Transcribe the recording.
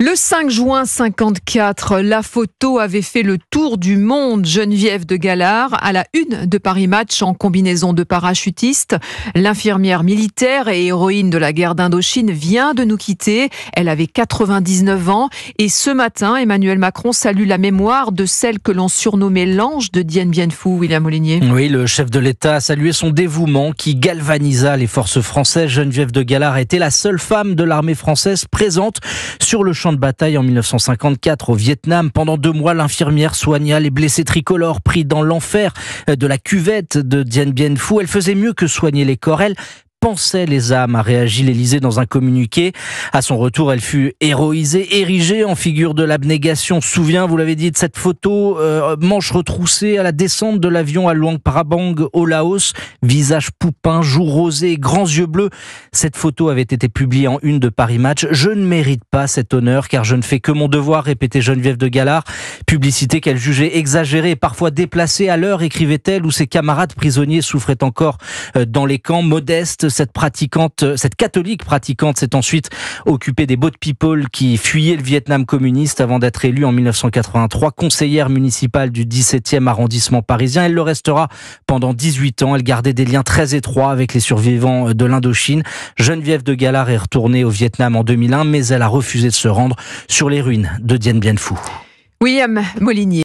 Le 5 juin 54, la photo avait fait le tour du monde. Geneviève de Gallard, à la une de Paris Match en combinaison de parachutiste. L'infirmière militaire et héroïne de la guerre d'Indochine vient de nous quitter. Elle avait 99 ans. Et ce matin, Emmanuel Macron salue la mémoire de celle que l'on surnommait l'ange de Dien Bien Phu, William Molinier. Oui, le chef de l'État a salué son dévouement qui galvanisa les forces françaises. Geneviève de Gallard a été la seule femme de l'armée française présente sur le champ de bataille en 1954 au Vietnam. Pendant 2 mois, l'infirmière soigna les blessés tricolores pris dans l'enfer de la cuvette de Dien Bien Phu. Elle faisait mieux que soigner les corps. Elle pensait les âmes, a réagi l'Élysée dans un communiqué. À son retour, elle fut héroïsée, érigée en figure de l'abnégation. Souvient, vous l'avez dit, de cette photo, manche retroussée à la descente de l'avion à Luang Prabang au Laos, visage poupin, joues rosées, grands yeux bleus. Cette photo avait été publiée en une de Paris Match. Je ne mérite pas cet honneur car je ne fais que mon devoir, répétait Geneviève de Gallard. Publicité qu'elle jugeait exagérée et parfois déplacée à l'heure, écrivait-elle, où ses camarades prisonniers souffraient encore dans les camps. Modeste, cette catholique pratiquante s'est ensuite occupée des boat people qui fuyaient le Vietnam communiste avant d'être élue en 1983 conseillère municipale du 17e arrondissement parisien. Elle le restera pendant 18 ans. Elle gardait des liens très étroits avec les survivants de l'Indochine. Geneviève de Gallard est retournée au Vietnam en 2001, mais elle a refusé de se rendre sur les ruines de Dien Bien Phu. William Molinier.